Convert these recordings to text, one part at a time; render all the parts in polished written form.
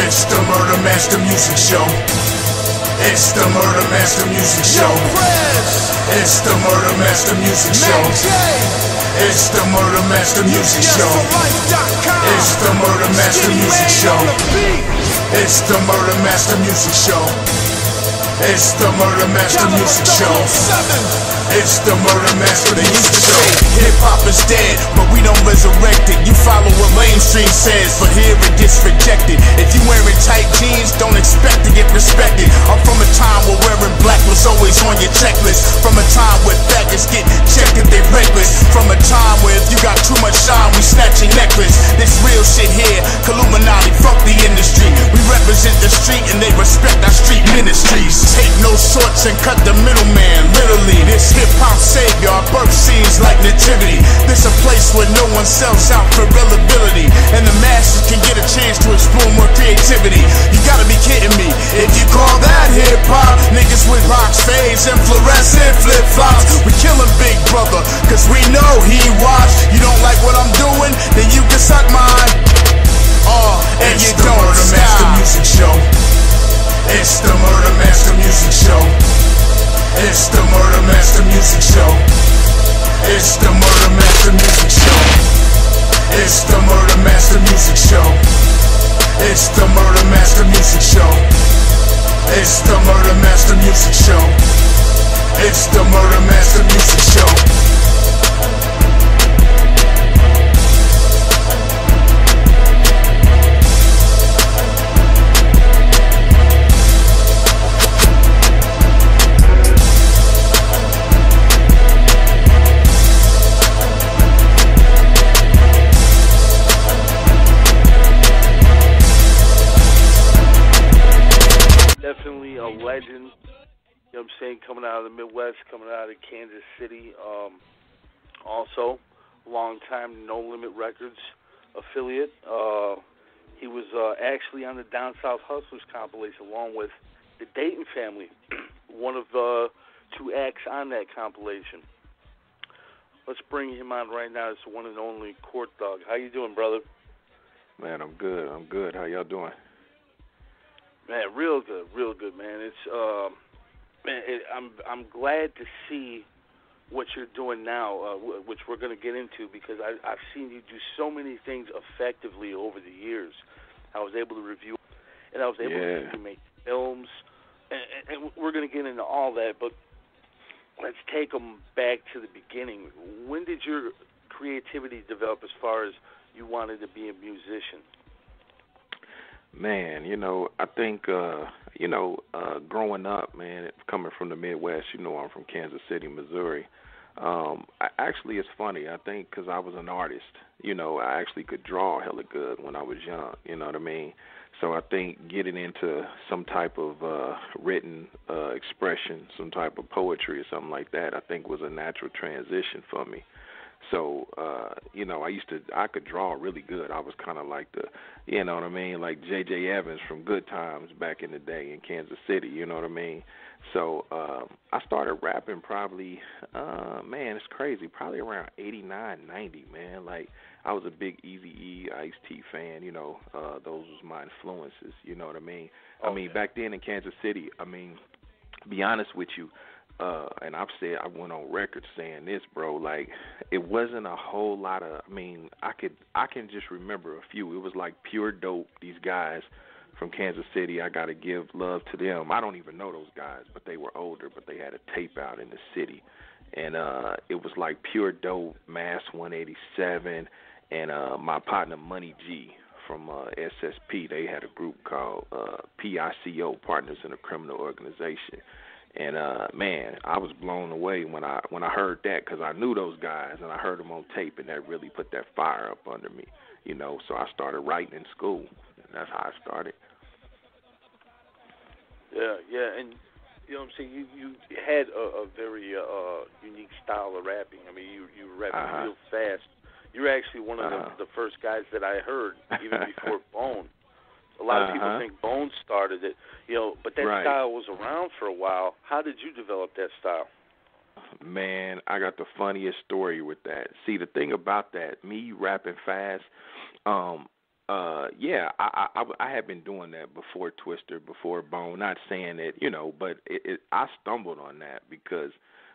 It's the Murder Master Music Show. It's the Murder Master Music Show. It's the Murder Master Music Show. It's the Murder Master Music Show. It's the Murder Master Music Show. It's the Murder Master Music Show. It's the Murder Master Music Show. It's the Murder Master Music Show. Hip-hop is dead, but we don't resurrect it. You follow what mainstream says, but here it gets rejected. If you wearing tight jeans, don't expect to get respected. I'm from a time where wearing black was always on your checklist. From a time where faggots get checked if they reckless. From a time where if you got too much shine, we snatch your necklace. This real shit here, Illuminati, fuck the industry. We represent the street and they respect our street ministries. Take no shorts and cut the middleman, literally. This hip-hop savior, our birth scenes like nativity. This a place where no one sells out for reliability, and the masses can get a chance to explore more creativity. You gotta be kidding me if you call that hip-hop. Niggas with rocks, fades, and fluorescent flip-flops. We killin' Big Brother, cause we know he watch. You don't like what I'm doing, then you can suck mine. And you don't Murder Master Music Show. It's the Murder Master Music Show. It's the Murder Master Music Show. It's the Murder Master Music Show. It's the Murder Master Music Show. It's the Murder Master Music Show. It's the Murder Master Music Show. It's the Murder Master Music Show. Definitely a legend, you know what I'm saying, coming out of the Midwest, coming out of Kansas City. Also, long-time No Limit Records affiliate. He was actually on the Down South Hustlers compilation along with the Dayton Family, one of two acts on that compilation. Let's bring him on right now. It's the one and only Court Dog. How you doing, brother? Man, I'm good. How y'all doing? Man, real good, man. It's I'm glad to see what you're doing now, which we're going to get into, because I've seen you do so many things effectively over the years. I was able to review, and I was able to make films, and we're going to get into all that. But let's take them back to the beginning. When did your creativity develop as far as you wanted to be a musician? Man, I think, growing up, man, coming from the Midwest, I'm from Kansas City, Missouri. Actually, it's funny. I think because I was an artist, I actually could draw hella good when I was young, you know what I mean? So I think getting into some type of written expression, some type of poetry or something like that, I think was a natural transition for me. So, I could draw really good. I was kind of like like J.J. Evans from Good Times back in the day in Kansas City, you know what I mean? So, I started rapping probably, it's crazy, probably around 89, 90, man. Like, I was a big Eazy-E, Ice-T fan, those was my influences, you know what I mean? I mean, back then in Kansas City, to be honest with you, and I went on record saying this, bro, like, it wasn't a whole lot of, I can just remember a few. It was like Pure Dope, these guys from Kansas City. I got to give love to them. I don't even know those guys, but they were older, but they had a tape out in the city. And it was like Pure Dope, Mass 187, and my partner Money G from SSP. They had a group called PICO, Partners in a Criminal Organization. And, I was blown away when I heard that, because I knew those guys and I heard them on tape, and that really put that fire up under me, So I started writing in school, and that's how I started. Yeah, and you know what I'm saying, you had a very unique style of rapping. I mean, you rap real fast. You're actually one of the first guys that I heard, even before Bone. A lot of people think Bone started it, but that style was around for a while. How did you develop that style? Man, I got the funniest story with that. See, the thing about that, me rapping fast, yeah, I had been doing that before Twister, before Bone. Not saying that, but I stumbled on that because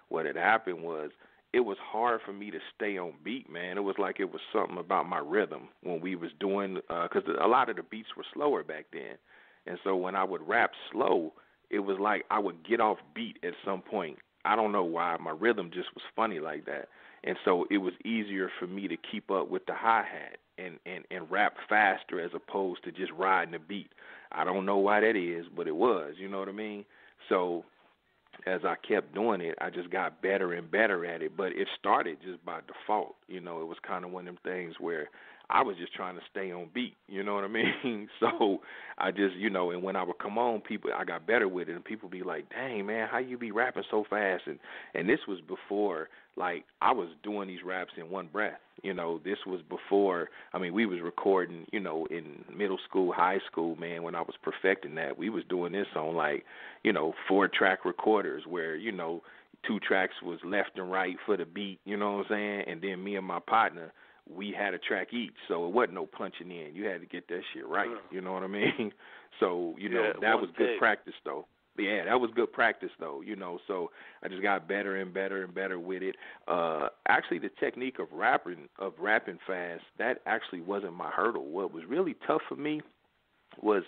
what had happened was it was hard for me to stay on beat, man. It was like it was something about my rhythm when we was doing, because a lot of the beats were slower back then. And so when I would rap slow, it was like I would get off beat at some point. I don't know why. My rhythm just was funny like that. And so it was easier for me to keep up with the hi-hat and rap faster as opposed to just riding the beat. I don't know why that is, but it was, you know what I mean? So as I kept doing it, I just got better and better at it. But it started just by default. It was kind of one of them things where I was just trying to stay on beat, you know what I mean? So I just, and when I would come on, I got better with it, and people be like, dang, man, how you be rapping so fast? And this was before, like, I was doing these raps in one breath. This was before, we was recording, in middle school, high school, man, when I was perfecting that. We was doing this on, like, 4-track recorders where, 2 tracks was left and right for the beat, you know what I'm saying? And then me and my partner, we had a track each, so it wasn't no punching in. You had to get that shit right, you know what I mean? So, that was good practice, though. Yeah, that was good practice, though, so I just got better and better and better with it. Actually, the technique of rapping fast, that actually wasn't my hurdle. What was really tough for me was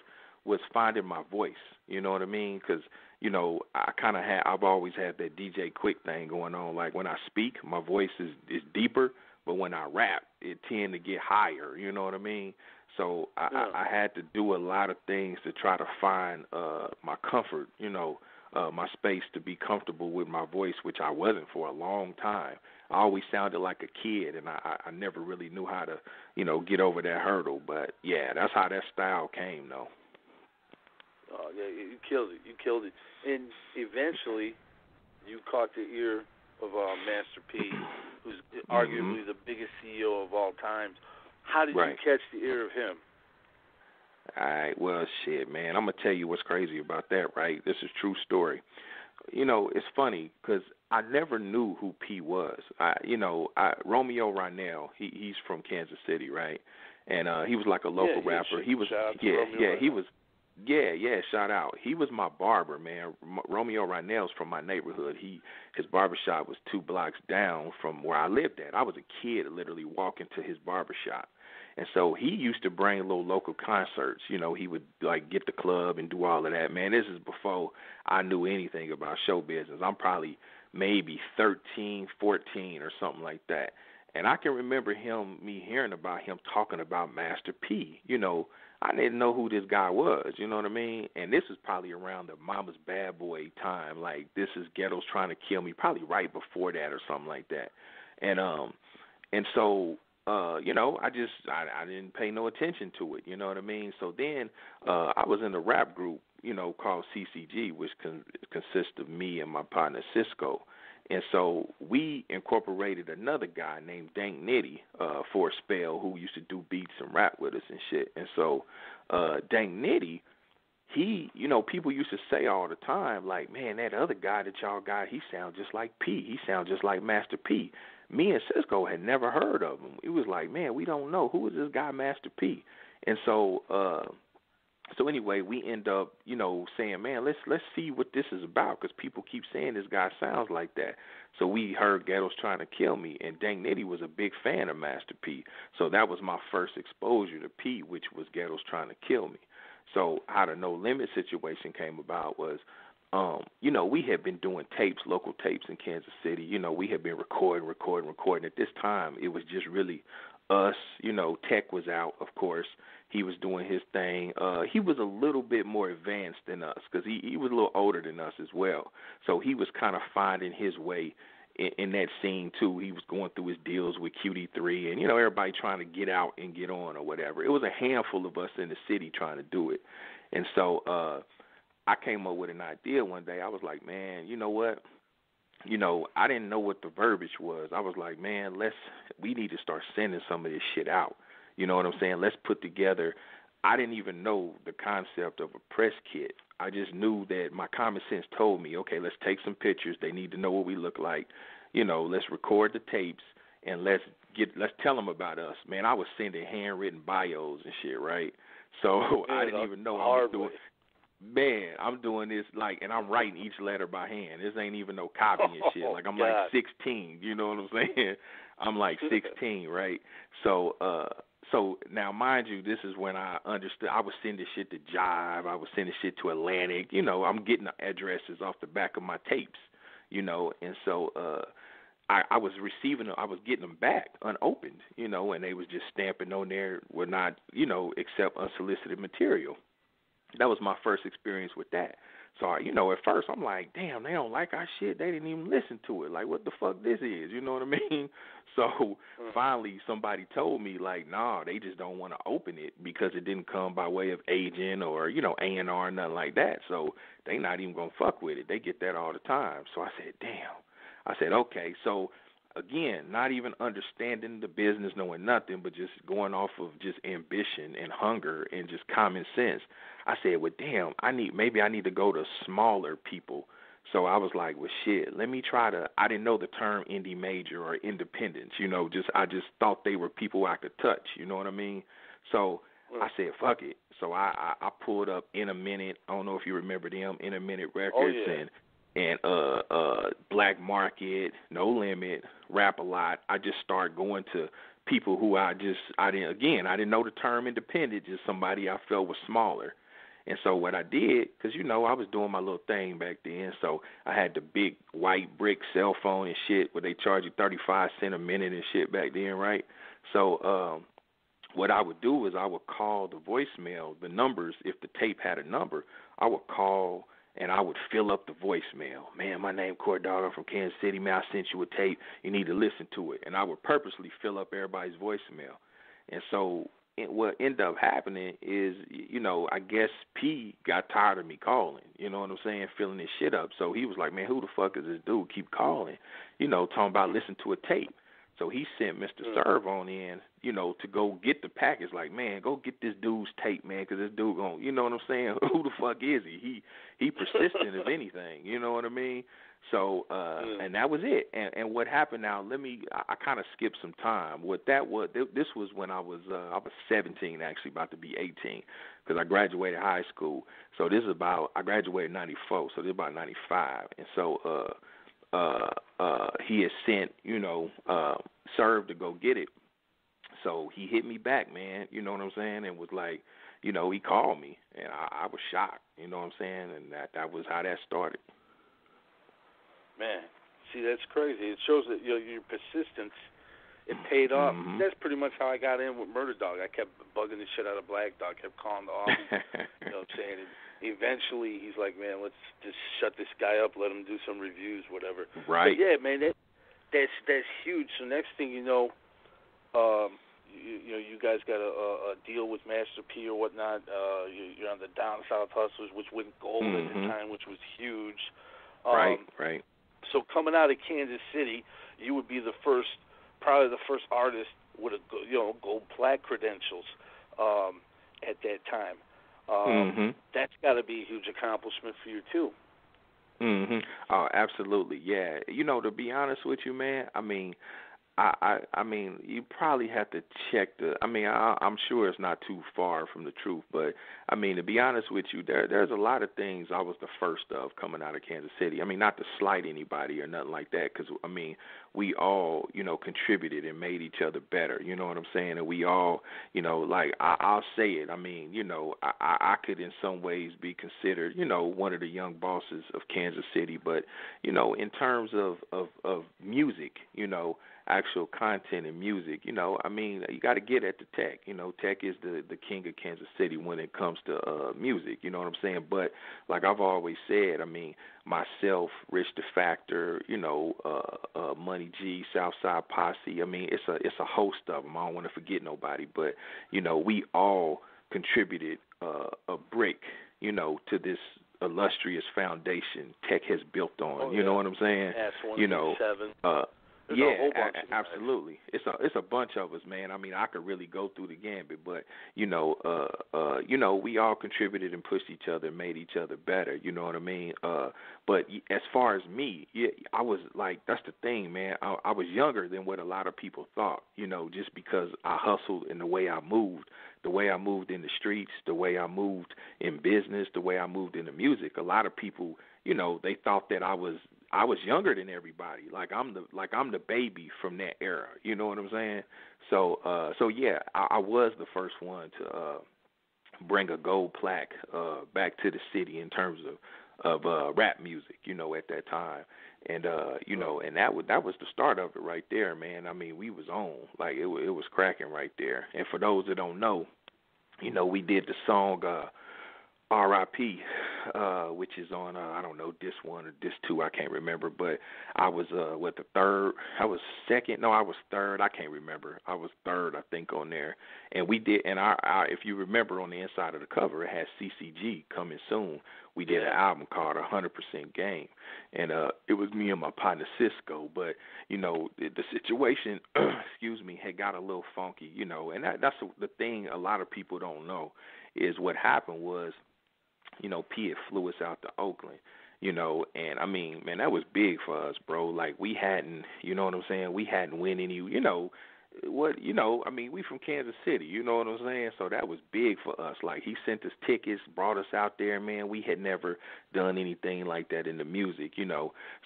finding my voice, you know what I mean? Because, I've always had that DJ Quick thing going on. Like, when I speak, my voice is deeper, but when I rap, it tend to get higher, you know what I mean? So I had to do a lot of things to try to find my comfort, my space to be comfortable with my voice, which I wasn't for a long time. I always sounded like a kid, and I never really knew how to, get over that hurdle. But, yeah, that's how that style came, though. Oh, yeah, you killed it. You killed it. And eventually you caught the ear of Master P, who's arguably the biggest CEO of all time. How did you catch the ear of him? All right, well, shit, man. I'm going to tell you what's crazy about that, right? This is a true story. It's funny because I never knew who P was. Romeo Rynell, he's from Kansas City, right? And he was like a local rapper. He was, he was. Yeah, shout out. He was my barber, man. Romeo Rynell's from my neighborhood. His barbershop was 2 blocks down from where I lived at. I was a kid literally walking to his barbershop. And so he used to bring little local concerts. He would, like, get the club and do all of that. Man, this is before I knew anything about show business. I'm probably maybe 13, 14 or something like that. And I can remember me hearing about him talking about Master P. I didn't know who this guy was, you know what I mean? And this was probably around the Mama's Bad Boy time, like This Is Ghetto's Trying to Kill Me, probably right before that or something like that. And so I didn't pay no attention to it, you know what I mean? So then I was in a rap group, called CCG, which consists of me and my partner Cisco. And so we incorporated another guy named Dank Nitty for a spell who used to do beats and rap with us and shit. And so Dank Nitty, he, people used to say all the time, like, man, that other guy that y'all got, he sounds just like P. He sounds just like Master P. Me and Cisco had never heard of him. It was like, man, we don't know. Who is this guy Master P? And so anyway, we end up, saying, man, let's see what this is about, because people keep saying this guy sounds like that. So we heard Ghetto's Trying to Kill Me, and Dank Nitty was a big fan of Master P. So that was my first exposure to P, which was Ghetto's Trying to Kill Me. So how the No Limit situation came about was, we had been doing tapes, local tapes in Kansas City. We had been recording. At this time, it was just really us. Tech was out, of course. He was doing his thing. He was a little bit more advanced than us because he was a little older than us as well. So he was kind of finding his way in that scene, too. He was going through his deals with QD3 and, everybody trying to get out and get on or whatever. It was a handful of us in the city trying to do it. And so I came up with an idea one day. I was like, man, you know what? I didn't know what the verbiage was. I was like, man, we need to start sending some of this shit out. You know what I'm saying? Let's put together. I didn't even know the concept of a press kit. I just knew that my common sense told me, okay, let's take some pictures. They need to know what we look like. Let's record the tapes and let's tell them about us. Man, I was sending handwritten bios and shit, right? So I didn't even know I was doing. Man, I'm doing this and I'm writing each letter by hand. This ain't even no copy and shit. Like I'm like 16, you know what I'm saying? I'm like 16, right? So now, mind you, this is when I understood. I was sending shit to Jive. I was sending shit to Atlantic. You know, I'm getting the addresses off the back of my tapes, you know. And so I was receiving them. I was getting them back unopened, you know, and they was just stamping on there, would not, you know, accept unsolicited material. That was my first experience with that. So, you know, at first I'm like, damn, they don't like our shit. They didn't even listen to it. Like, what the fuck this is? You know what I mean? So finally somebody told me, like, nah, they just don't want to open it because it didn't come by way of agent or, you know, A&R or nothing like that. So they not even going to fuck with it. They get that all the time. So I said, damn. I said, okay. So, again, not even understanding the business, knowing nothing, but just going off of just ambition and hunger and just common sense. I said, well, damn, maybe I need to go to smaller people. So I was like, well, shit, let me try to. I didn't know the term indie major or independence, you know. I just thought they were people I could touch, you know what I mean? So I said, fuck it. So I pulled up In a Minute. I don't know if you remember them, In a Minute Records, and Black Market, No Limit, Rap a Lot. I just started going to people who I didn't know the term independent, just somebody I felt was smaller. And so what I did, because, you know, I was doing my little thing back then, so I had the big white brick cell phone and shit where they charge you 35 cents a minute and shit back then, right? So what I would do is I would call the voicemail, the numbers, if the tape had a number, I would call and I would fill up the voicemail. Man, my name Court Dog, I'm from Kansas City. Man, I sent you a tape. You need to listen to it. And I would purposely fill up everybody's voicemail. And so what ended up happening is, you know, I guess P got tired of me calling, you know what I'm saying, filling this shit up. So he was like, man, who the fuck is this dude keep calling, you know, talking about listen to a tape. So he sent Mr. Serve on in, you know, to go get the package. Like, man, go get this dude's tape, man, because this dude going, you know what I'm saying? Who the fuck is he? He persistent, if anything, you know what I mean? So, and that was it. And what happened now, I kind of skipped some time. What that was, this was when I was 17, actually, about to be 18, because I graduated high school. So this is I graduated in 94, so this is about 95. And so, he had sent, you know, Serve to go get it. So he hit me back, man, you know what I'm saying, and was like, you know, he called me, and I was shocked, you know what I'm saying, and that was how that started. Man, see, that's crazy. It shows that, you know, your persistence, it paid off. Mm-hmm. That's pretty much how I got in with Murder Dog. I kept bugging the shit out of Black Dog, kept calling the office, you know what I'm saying, and eventually he's like, man, let's just shut this guy up, let him do some reviews, whatever. Right. But yeah, man, that's huge. So next thing you know, you guys got a deal with Master P or whatnot. You're on the Down South Hustlers, which went gold at the time, which was huge. Right. So coming out of Kansas City, you would be probably the first artist with gold plaque credentials at that time. That's got to be a huge accomplishment for you too. Oh, absolutely, yeah. You know, to be honest with you, man, I mean, I mean, you probably have to check I'm sure it's not too far from the truth, but I mean, to be honest with you, there's a lot of things I was the first of coming out of Kansas City. I mean, not to slight anybody or nothing like that, because I mean, we all, you know, contributed and made each other better. You know what I'm saying? And we all, you know, like I'll say it. I mean, you know, I could in some ways be considered, you know, one of the young bosses of Kansas City, but you know, in terms of music, you know, actual content and music, you know, I mean, you got to get at the Tech. You know, Tech is the king of Kansas City when it comes to music, you know what I'm saying? But like I've always said, I mean, myself, Rich the Factor, you know, Money G, Southside Posse, I mean, it's a host of them. I don't want to forget nobody, but, you know, we all contributed a brick, you know, to this illustrious foundation Tech has built on. You know what I'm saying? S1 you know, There's a whole bunch of absolutely. It's a bunch of us, man. I mean, I could really go through the gambit, but we all contributed and pushed each other, and made each other better. You know what I mean? But as far as me, I was like, that's the thing, man. I was younger than what a lot of people thought. Just because I hustled and the way I moved in the streets, the way I moved in business, the way I moved in the music. A lot of people, they thought that I was younger than everybody. Like I'm the baby from that era. You know what I'm saying? So yeah, I was the first one to bring a gold plaque back to the city in terms of rap music. At that time, and and that was the start of it right there, man. I mean, we was on, like it was cracking right there. And for those that don't know, we did the song R.I.P., which is on, I don't know, disc 1 or disc 2, I can't remember, but I was, the third, I was second, no, I was third, I can't remember, I was third, I think, on there, and we did, and if you remember on the inside of the cover, it has CCG coming soon. We did an album called 100% Game, and it was me and my partner Cisco, but, the situation, excuse me, had got a little funky, and that's the thing a lot of people don't know, is what happened was, P had flew us out to Oakland, and I mean, man, that was big for us, bro. Like, we hadn't, you know what I'm saying? We hadn't win any, I mean, we from Kansas City, you know what I'm saying? So that was big for us. Like, he sent us tickets, brought us out there, man. We had never done anything like that in the music,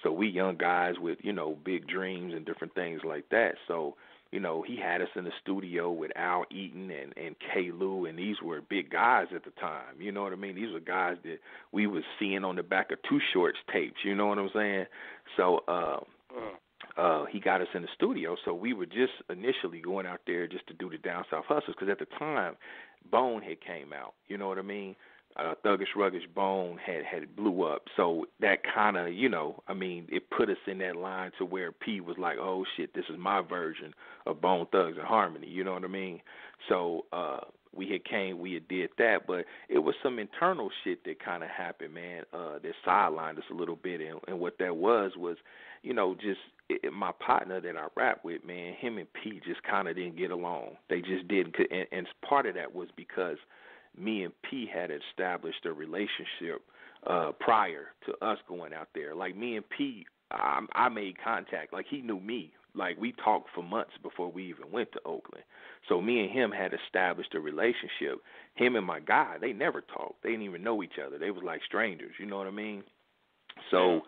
So we young guys with, big dreams and different things like that. So, he had us in the studio with Al Eaton and K. Lou, and these were big guys at the time. You know what I mean? These were guys that we was seeing on the back of Too Short's tapes. You know what I'm saying? So he got us in the studio. So we were just initially going out there just to do the Down South Hustlers, because at the time, Bone had came out. You know what I mean? Thuggish Ruggish Bone had blew up, so that kind of, it put us in that line to where P was like, oh shit, this is my version of Bone Thugs and Harmony, you know what I mean? So we had did that, but it was some internal shit that kind of happened, man, that sidelined us a little bit, and what that was, my partner that I rap with, man, him and P just kind of didn't get along. They just didn't, and part of that was because me and P had established a relationship prior to us going out there. Like, me and P, I made contact. Like, he knew me. Like, we talked for months before we even went to Oakland. So me and him had established a relationship. Him and my guy, they never talked. They didn't even know each other. They was like strangers, you know what I mean? So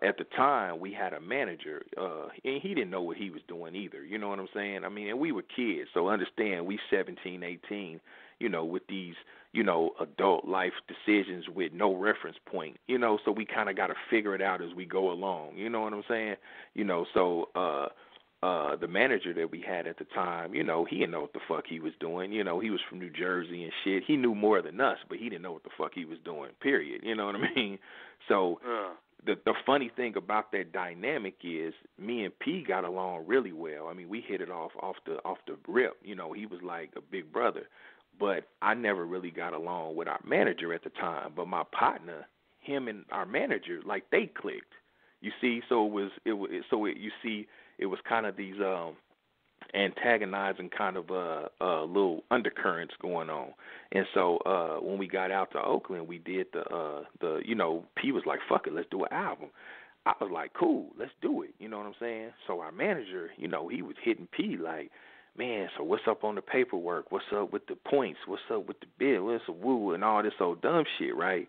at the time, we had a manager, and he didn't know what he was doing either, you know what I'm saying? I mean, and we were kids, so understand, we 17, 18, with these, adult life decisions with no reference point, so we kind of got to figure it out as we go along, you know what I'm saying? So the manager that we had at the time, he didn't know what the fuck he was doing. He was from New Jersey and shit. He knew more than us, but he didn't know what the fuck he was doing, period, you know what I mean? So the funny thing about that dynamic is me and P got along really well. I mean, we hit it off the rip. He was like a big brother. But I never really got along with our manager at the time. But my partner, him and our manager, like, they clicked. You see, so it was kind of these antagonizing kind of little undercurrents going on. And so when we got out to Oakland, we did the P was like, fuck it, let's do an album. I was like, cool, let's do it. You know what I'm saying? So our manager, he was hitting P like, man, so what's up on the paperwork? What's up with the points? What's up with the bill? What's a woo and all this old dumb shit, right?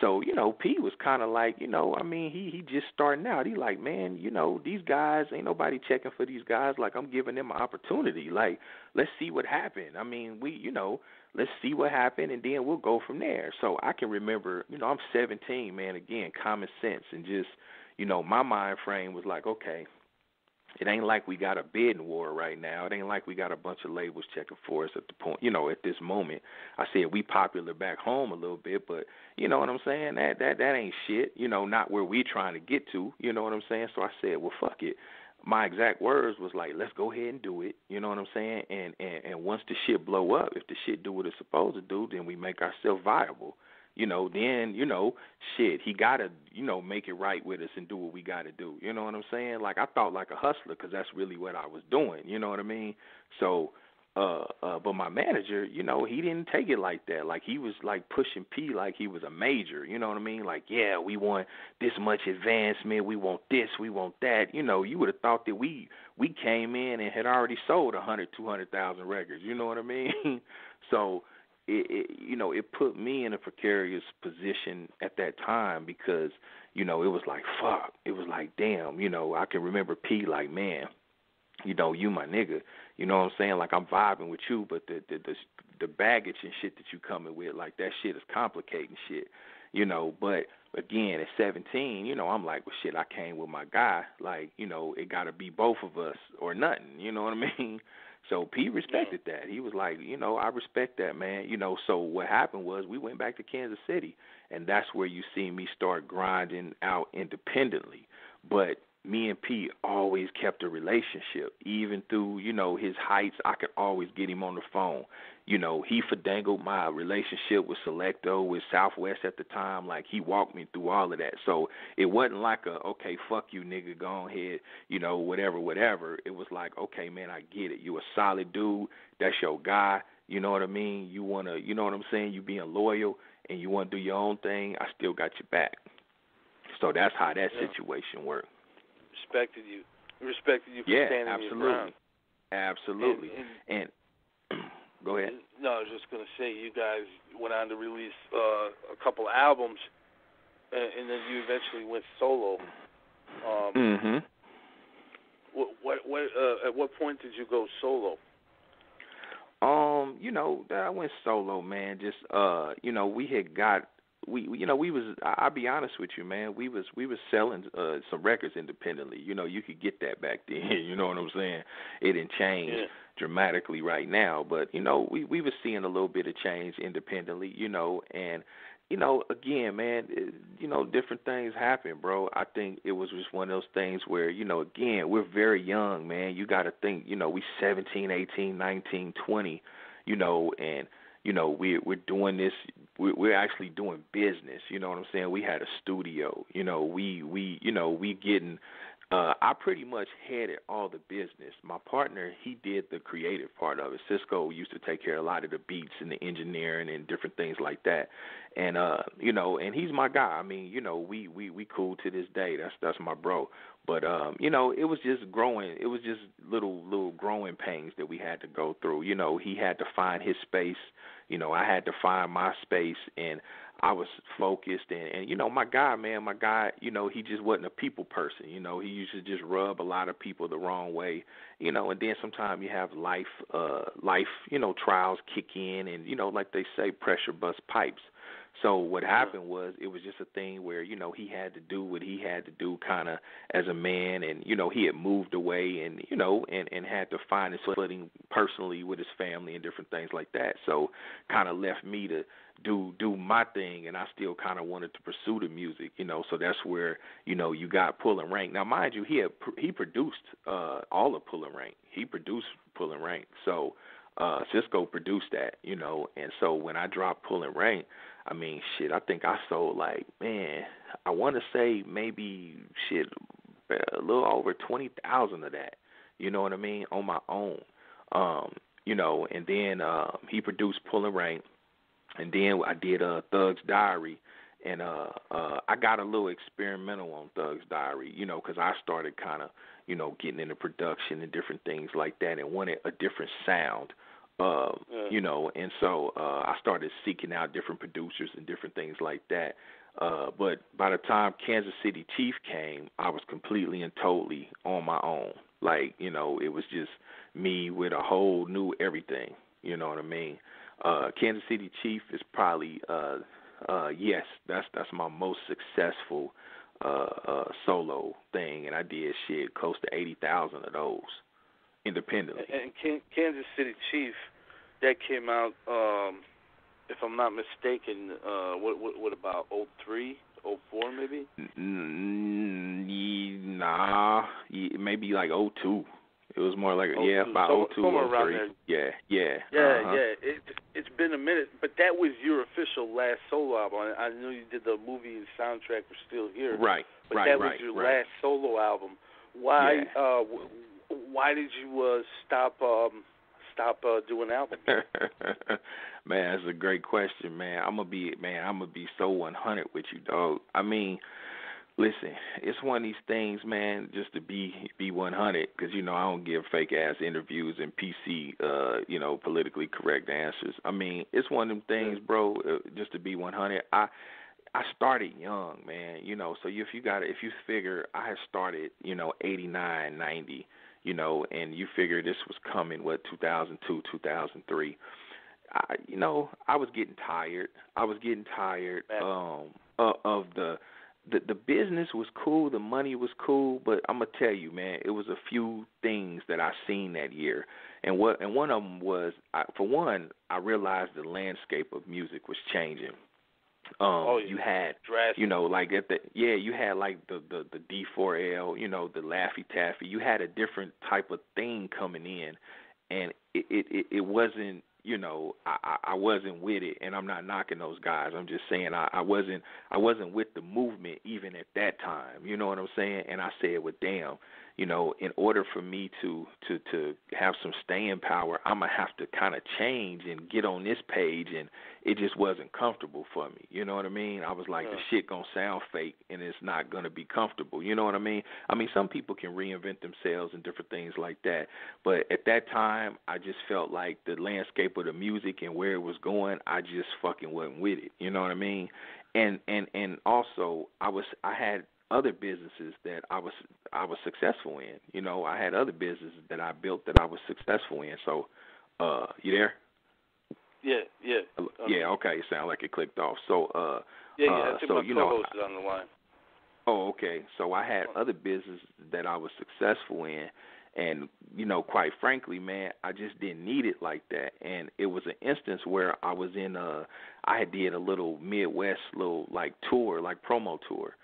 So, P was kind of like, he just starting out. He like, man, these guys, ain't nobody checking for these guys. Like, I'm giving them an opportunity. Like, let's see what happened. I mean, let's see what happened, and then we'll go from there. So I can remember, I'm 17, man, again, common sense, and just, my mind frame was like, okay, it ain't like we got a bidding war right now. It ain't like we got a bunch of labels checking for us at the point, at this moment. I said we popular back home a little bit, but you know what I'm saying? That ain't shit, not where we trying to get to, you know what I'm saying? So I said, well, fuck it. My exact words was like, let's go ahead and do it, you know what I'm saying? And once the shit blow up, if the shit do what it's supposed to do, then we make ourselves viable. then, shit, he got to, make it right with us and do what we got to do. You know what I'm saying? Like, I thought like a hustler because that's really what I was doing. You know what I mean? So, but my manager, he didn't take it like that. Like, he was, like, pushing P like he was a major. You know what I mean? Like, yeah, we want this much advancement. We want this. We want that. You would have thought that we came in and had already sold 100, 200,000 records. You know what I mean? So, it put me in a precarious position at that time because, it was like, fuck. It was like, damn, I can remember P like, man, you my nigga. You know what I'm saying? Like, I'm vibing with you, but the baggage and shit that you coming with, like, that shit is complicating shit. But again, at 17, I'm like, well, shit, I came with my guy. Like, it got to be both of us or nothing. You know what I mean? So P respected that. He was like, I respect that, man. So what happened was we went back to Kansas City, and that's where you see me start grinding out independently. But me and P always kept a relationship. Even through, his heights, I could always get him on the phone. He fandangled my relationship with Selecto, with Southwest at the time. Like, he walked me through all of that. So it wasn't like okay, fuck you, nigga, go ahead, whatever. It was like, okay, man, I get it. You a solid dude. That's your guy. You know what I mean? You want to, you know what I'm saying? You being loyal and you want to do your own thing. I still got your back. So that's how that situation worked. Respected you for standing absolutely. your ground. Absolutely. And go ahead. No, I was just going to say, you guys went on to release a couple albums, and then you eventually went solo. At what point did you go solo? I went solo, man. Just we had got we was, I'll be honest with you, man, we was selling some records independently. You could get that back then. You know what I'm saying? It didn't change dramatically right now, but we was seeing a little bit of change independently, and again, man, different things happen, bro. I think it was just one of those things where, again, we're very young, man. You got to think, we 17, 18, 19, 20, and we're doing this. We're actually doing business. You know what I'm saying? We had a studio. We getting. I pretty much headed all the business. My partner, he did the creative part of it. Cisco used to take care of a lot of the beats and the engineering and different things like that. And and he's my guy. I mean, we cool to this day. That's my bro. But it was just growing. It was just little growing pains that we had to go through. He had to find his space. I had to find my space, and I was focused. And my guy, he just wasn't a people person. He used to just rub a lot of people the wrong way. And then sometimes you have life, trials kick in, and like they say, pressure busts pipes. So what happened was, it was just a thing where, he had to do what he had to do kind of as a man, and, he had moved away and, and had to find his footing personally with his family and different things like that. So kind of left me to do my thing, and I still kind of wanted to pursue the music, so that's where, you got Pullin' Rank. Now, mind you, he produced all of Pullin' Rank. He produced Pullin' Rank. So Cisco produced that, and so when I dropped Pullin' Rank, I mean, shit, I think I sold I want to say maybe, a little over 20,000 of that, you know what I mean, on my own, and then he produced Pullin' Rank, and then I did Thug's Diary, and I got a little experimental on Thug's Diary, because I started kind of, getting into production and different things like that and wanted a different sound. And so I started seeking out different producers and different things like that. But by the time Kansas City Chief came, I was completely and totally on my own. Like, it was just me with a whole new everything. You know what I mean? Kansas City Chief is probably, yes, that's my most successful solo thing, and I did close to 80,000 of those. Independently. And Kansas City Chief, that came out, if I'm not mistaken, what about 03, 04 maybe? Nah, maybe like 02. It was more like about so 02, somewhere 03. around there. Yeah. It's been a minute, but that was your official last solo album. I know you did the movie and soundtrack for Still Here. Right. But that was your last solo album. Why? Yeah. Why did you stop doing albums? Man, that's a great question, man. I'm gonna be so 100 with you, dog. I mean, listen, it's one of these things, man, just to be 100, because I don't give fake ass interviews and PC, politically correct answers. I mean, it's one of them things, bro. Just to be 100, I started young, man. So if you figure I had started, 89, 90, and you figure this was coming 2002, 2003. I was getting tired. Of the business was cool, the money was cool, but I'm gonna tell you, man, it was a few things that I seen that year, and one of them was, for one, I realized the landscape of music was changing. You had, like you had like the D4L, the Laffy Taffy. You had a different type of thing coming in, and it wasn't. I wasn't with it, and I'm not knocking those guys. I'm just saying I wasn't with the movement even at that time. You know what I'm saying? And I said, well, damn, in order for me to have some staying power, I'm gonna have to kind of change and get on this page, and it just wasn't comfortable for me. You know what I mean? I was like, the shit gonna sound fake, and it's not gonna be comfortable. You know what I mean? I mean, some people can reinvent themselves and different things like that, but at that time, I just felt like the landscape of the music and where it was going, I just fucking wasn't with it. You know what I mean? And also, I had other businesses that I was successful in. I had other businesses that I built that I was successful in. So, you there? Yeah. Yeah. Okay. It sounded like it clicked off. So, I think my co-host is on the line. Oh, okay. So I had other businesses that I was successful in, and quite frankly, man, I just didn't need it like that. And it was an instance where I was I did a little Midwest like tour, like promo tour.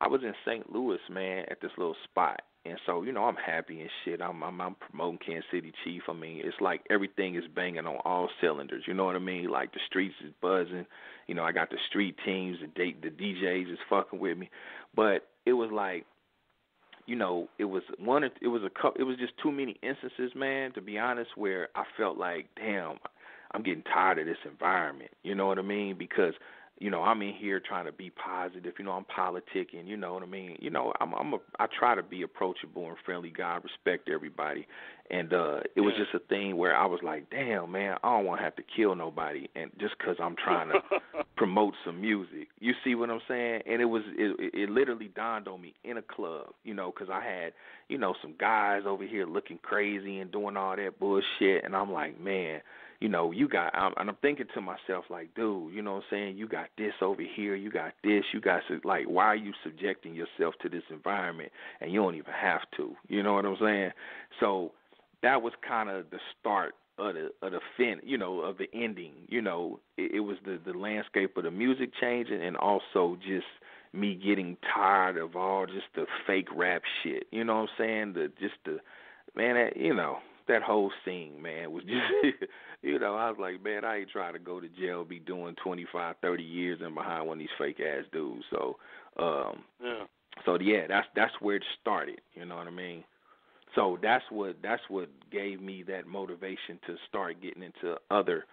I was in St. Louis, man, at this little spot. And so, I'm happy and shit. I'm promoting Kansas City Chief. I mean, it's like everything is banging on all cylinders. You know what I mean? Like the streets is buzzing. I got the street teams, the DJs is fucking with me. But it was like, it was just too many instances, man, to be honest, where I felt like, damn, I'm getting tired of this environment. You know what I mean? Because I'm in here trying to be positive. I'm politicking. You know what I mean? I try to be approachable and friendly guy, respect everybody. And it was just a thing where I was like, damn, man, I don't want to have to kill nobody, and just because I'm trying to promote some music. You see what I'm saying? And it literally dawned on me in a club, because I had, some guys over here looking crazy and doing all that bullshit, and I'm like, man, and I'm thinking to myself, like, dude, you know what I'm saying? You got this over here, you got this, like, why are you subjecting yourself to this environment and you don't even have to? You know what I'm saying? So that was kind of the start of the ending. It was the landscape of the music changing, and also just me getting tired of all just the fake rap shit. You know what I'm saying? That whole scene, man, was just, I was like, man, I ain't trying to go to jail, be doing 25, 30 years and behind one of these fake-ass dudes. So, that's where it started, you know what I mean? So that's what gave me that motivation to start getting into other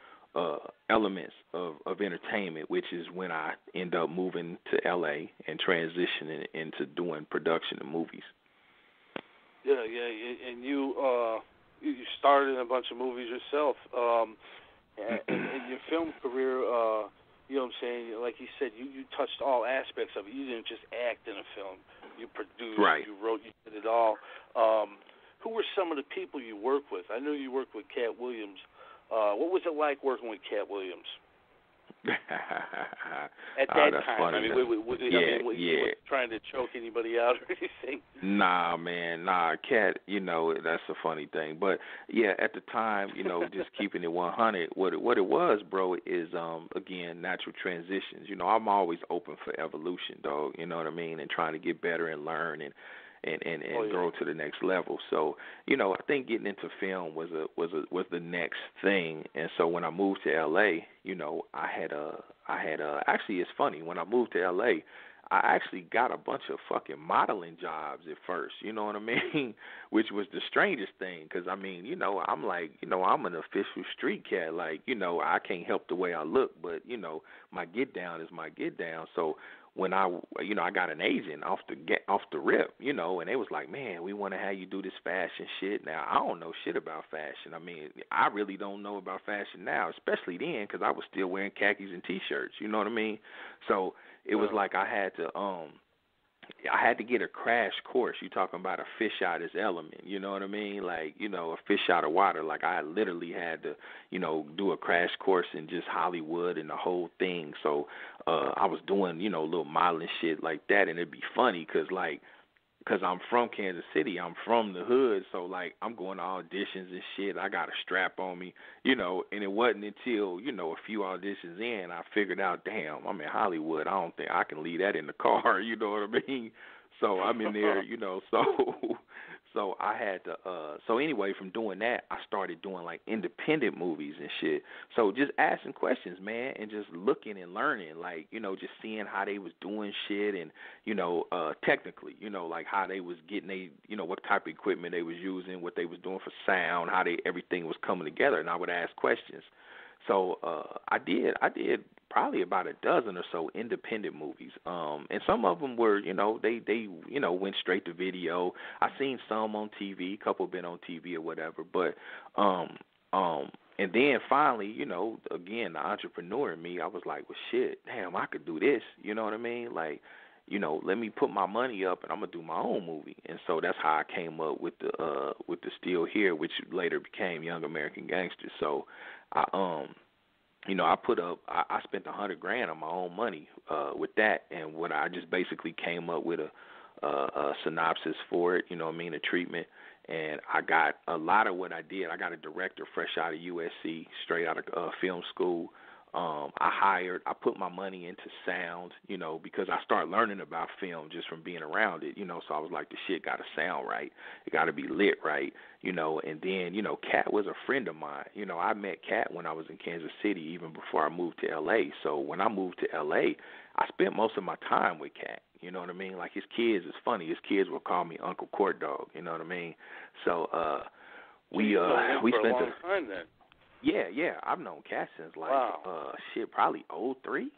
elements of entertainment, which is when I end up moving to L.A. and transitioning into doing production of movies. Yeah, and you started in a bunch of movies yourself, and your film career, you know what I'm saying, like you said, you touched all aspects of it. You didn't just act in a film. You produced, you wrote, you did it all. Who were some of the people you worked with? I knew you worked with Cat Williams. What was it like working with Cat Williams? At that time, funny. I mean, were you trying to choke anybody out or anything? Nah, man, Cat, that's a funny thing. But, yeah, at the time, just keeping it 100, what it was, bro, is, again, natural transitions. I'm always open for evolution, dog, you know what I mean, and trying to get better and learn. and Oh, yeah. grow to the next level. So, I think getting into film was the next thing. And so when I moved to LA, I had actually, it's funny, when I moved to LA, I actually got a bunch of fucking modeling jobs at first, you know what I mean? Which was the strangest thing, because, I'm like, I'm an official street cat. Like, I can't help the way I look, but, my get down is my get down. So when I got an agent off the rip, and they was like, man, we want to have you do this fashion shit. Now, I don't know shit about fashion. I really don't know about fashion now, especially then, because I was still wearing khakis and T-shirts, you know what I mean? So it was like I had to get a crash course. You talking about a fish out his element, you know what I mean? Like, a fish out of water. Like, I literally had to, do a crash course in just Hollywood and the whole thing. So I was doing, little modeling shit like that, and it'd be funny because I'm from Kansas City, I'm from the hood, so, like, I'm going to auditions and shit. I got a strap on me, and it wasn't until, a few auditions in, I figured out, damn, I'm in Hollywood. I don't think I can leave that in the car, you know what I mean? So I'm in there, so I had to, so anyway, from doing that, I started doing, like, independent movies and shit. So just asking questions, man, and just looking and learning, like, just seeing how they was doing shit and, technically, like how they was getting what type of equipment they was using, what they was doing for sound, how everything was coming together, and I would ask questions. So I did probably about a dozen or so independent movies, and some of them were, they went straight to video. I seen some on TV, a couple been on TV or whatever, but and then finally, again, the entrepreneur in me, I was like, well, shit, damn, I could do this, you know what I mean? Like, let me put my money up and I'm gonna do my own movie. And so that's how I came up with the Still Here, which later became Young American Gangster. So I I spent $100,000 on my own money with that, and what I just basically came up with a synopsis for it, a treatment. And I got a lot of what I did. I got a director fresh out of USC, straight out of film school. I put my money into sound, because I started learning about film just from being around it, so I was like, the shit got to sound right. It got to be lit right, and then, Cat was a friend of mine. I met Cat when I was in Kansas City, even before I moved to L.A. So when I moved to L.A., I spent most of my time with Cat, you know what I mean? Like, his kids, it's funny, his kids will call me Uncle Court Dog, you know what I mean? So we spent a long time then. Yeah, I've known Cat since probably 03,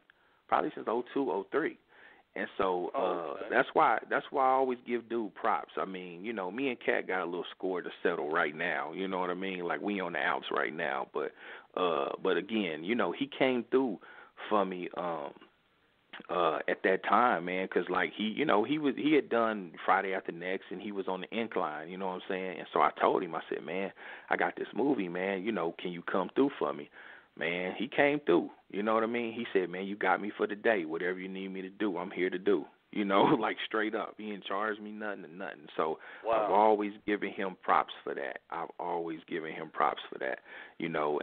probably since 02, 03. And so that's why I always give dude props. I mean, me and Cat got a little score to settle right now, you know what I mean? Like, we on the outs right now, but again, he came through for me at that time, man, because like he had done Friday After Next, and he was on the incline, you know what I'm saying? And so I told him, I said, man, I got this movie, man, can you come through for me? Man, he came through, you know what I mean? He said, man, you got me for the day. Whatever you need me to do, I'm here to do. Like, straight up. He didn't charge me nothing. So I've always given him props for that.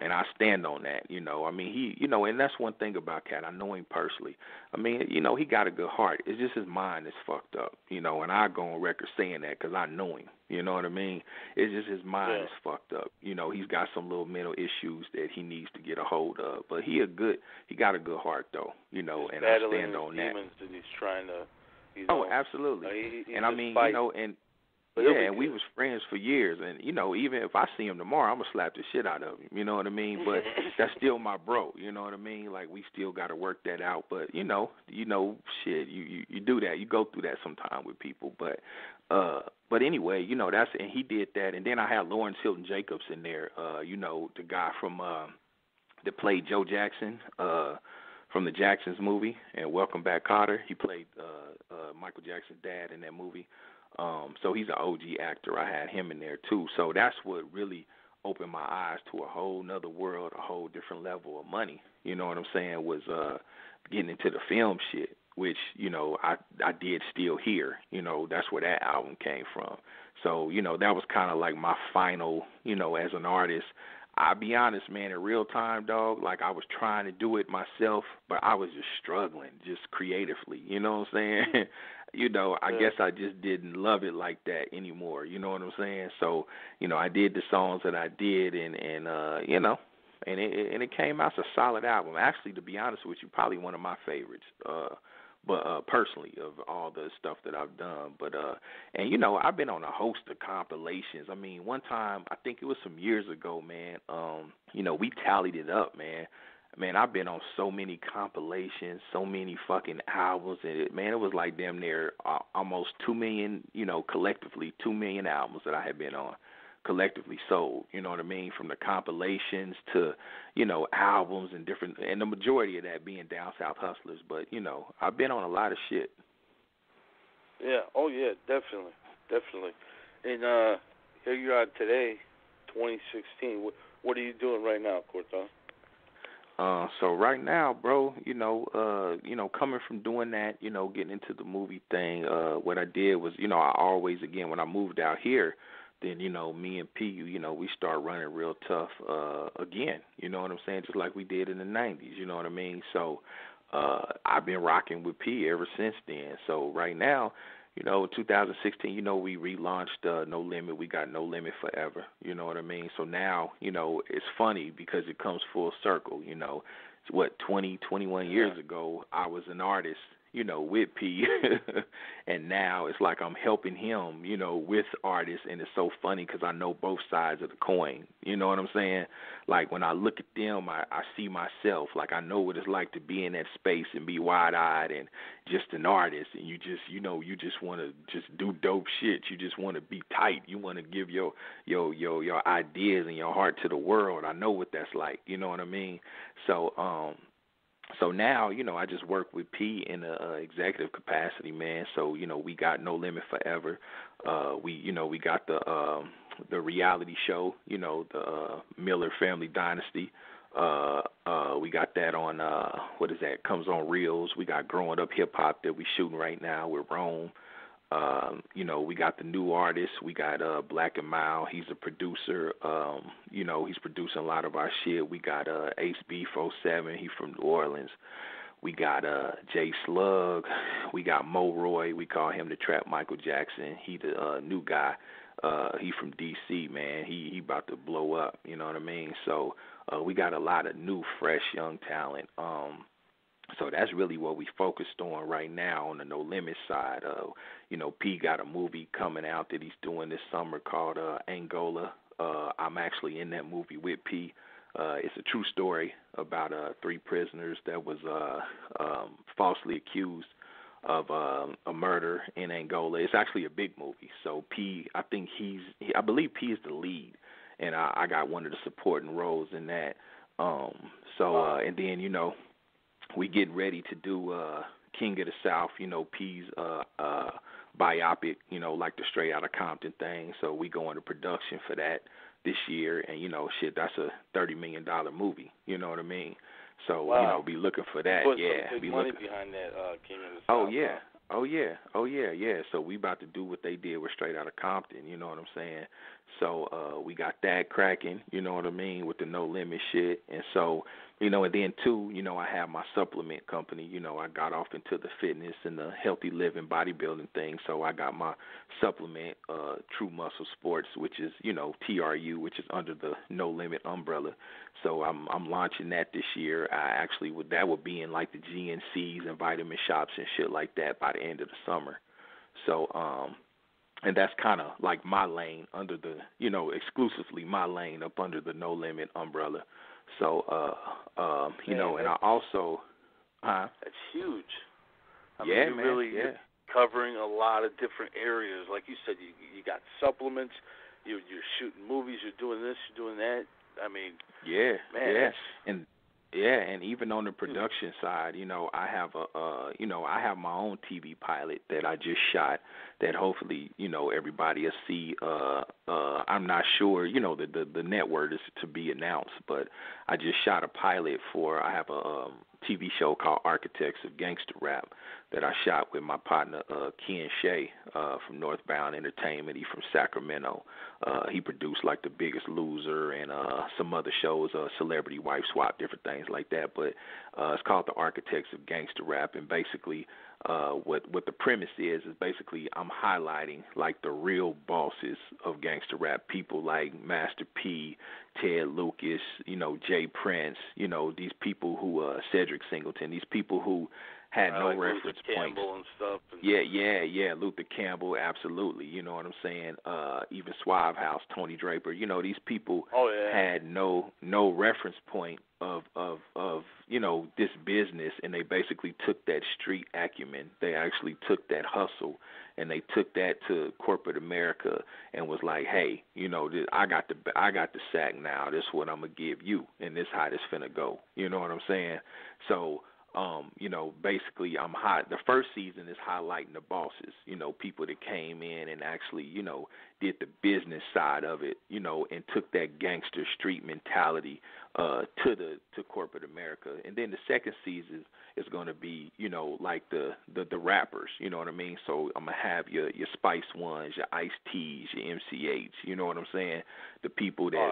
And I stand on that, I mean, he, and that's one thing about Cat. I know him personally. I mean, he got a good heart. It's just his mind is fucked up, and I go on record saying that because I know him, you know what I mean? It's just his mind is fucked up. He's got some little mental issues that he needs to get a hold of. But he got a good heart, though, and I stand on that. And he's trying to, oh, absolutely. And I mean, and we was friends for years, and even if I see him tomorrow, I'm gonna slap the shit out of him. You know what I mean? But that's still my bro. You know what I mean? Like, we still got to work that out. But shit, you do that. You go through that sometime with people. But anyway, and he did that. And then I had Lawrence Hilton Jacobs in there. The guy from that played Joe Jackson from the Jacksons movie and Welcome Back, Kotter. He played Michael Jackson's dad in that movie. So he's an OG actor. I had him in there too. So that's what really opened my eyes to a whole nother world, a whole different level of money. You know what I'm saying? Was getting into the film shit, which, I did Still Here. That's where that album came from. So, that was kind of like my final, as an artist. I'll be honest, man, in real time, dog, like I was trying to do it myself, but I was just struggling, just creatively. You know what I'm saying? I guess I just didn't love it like that anymore. You know what I'm saying? So, I did the songs that I did, and it came out as a solid album. Actually, to be honest with you, probably one of my favorites. But personally, of all the stuff that I've done, I've been on a host of compilations. I mean, one time, I think it was some years ago, man. We tallied it up, man. Man, I've been on so many compilations, so many fucking albums, and it was like damn near almost 2 million, collectively 2 million albums that I had been on. Collectively sold, you know what I mean, from the compilations to, albums and different, and the majority of that being Down South Hustlers. But, I've been on a lot of shit. Yeah, oh yeah, definitely. And here you are today, 2016. What are you doing right now, Corton? So right now, bro, coming from doing that, getting into the movie thing, what I did was, I always, again, when I moved out here, then, me and P, we start running real tough again, you know what I'm saying, just like we did in the 90s, you know what I mean? So I've been rocking with P ever since then. So right now, 2016, we relaunched No Limit. We got No Limit Forever, you know what I mean? So now, it's funny because it comes full circle, It's what, 20, 21 years ago, I was an artist, with P, and now it's like I'm helping him, with artists, and it's so funny because I know both sides of the coin, you know what I'm saying? Like, when I look at them, I see myself, like, I know what it's like to be in that space and be wide-eyed and just an artist, and you just, you just want to just do dope shit, you just want to be tight, you want to give your ideas and your heart to the world. I know what that's like, you know what I mean? So now, I just work with P in a executive capacity, man. So, we got No Limit Forever. We got the reality show, the Miller Family Dynasty. We got that on what is that? Comes on Reels. We got Growing Up Hip Hop that we shooting right now with Rome. We got the new artists. We got Black and Mild. He's a producer. He's producing a lot of our shit. We got Ace B47. He's from New Orleans. We got Jay Slug. We got Mo Roy. We call him the Trap Michael Jackson. He the new guy. He from D.C., man. He about to blow up. You know what I mean? So we got a lot of new, fresh, young talent. So that's really what we focused on right now on the No Limit side. P got a movie coming out that he's doing this summer called Angola. I'm actually in that movie with P. It's a true story about 3 prisoners that was falsely accused of a murder in Angola. It's actually a big movie. So P, I believe P is the lead, and I got one of the supporting roles in that. And then, we getting ready to do King of the South, P's biopic, like the Straight Outta Compton thing. So we go into production for that this year, and that's a $30 million movie. You know what I mean? So be looking for that. Put some big money behind that King of the South. Yeah. So we about to do what they did with Straight Outta Compton. You know what I'm saying? So we got that cracking. You know what I mean, with the No Limit shit. And so, and then too, I have my supplement company. I got off into the fitness and the healthy living bodybuilding thing. So I got my supplement, True Muscle Sports, which is, TRU, which is under the No Limit umbrella. So I'm launching that this year. That would be in like the GNCs and vitamin shops and shit like that by the end of the summer. So, and that's kind of like my lane under the, exclusively my lane up under the No Limit umbrella. So, and I also, that's huge. You're covering a lot of different areas. Like you said, you got supplements, you're shooting movies, you're doing this, you're doing that. And even on the production side, I have I have my own TV pilot that I just shot that hopefully, everybody will see. I'm not sure, the net word is to be announced, but I just shot a pilot I have a TV show called Architects of Gangster Rap that I shot with my partner Ken Shea from Northbound Entertainment. He's from Sacramento. He produced like The Biggest Loser and some other shows, Celebrity Wife Swap, different things like that. But it's called The Architects of Gangster Rap, and basically what the premise is basically I'm highlighting like the real bosses of gangster rap, people like Master P, Ted Lucas, Jay Prince, these people who Cedric Singleton, these people who had no like reference Luther points. Campbell and stuff. Yeah, Luther Campbell, absolutely. You know what I'm saying? Even Suave House, Tony Draper. These people had no reference point of this business, and they basically took that street acumen. They actually took that hustle, and they took that to corporate America, and was like, hey, I got the sack now. This is what I'm gonna give you, and this how this finna go. You know what I'm saying? So. Basically I'm hot. The first season is highlighting the bosses, people that came in and actually, did the business side of it, and took that gangster street mentality to corporate America. And then the second season is going to be, like the rappers, you know what I mean? So I'm going to have your Spice Ones, your Ice-T's, your MCH, you know what I'm saying? The people that,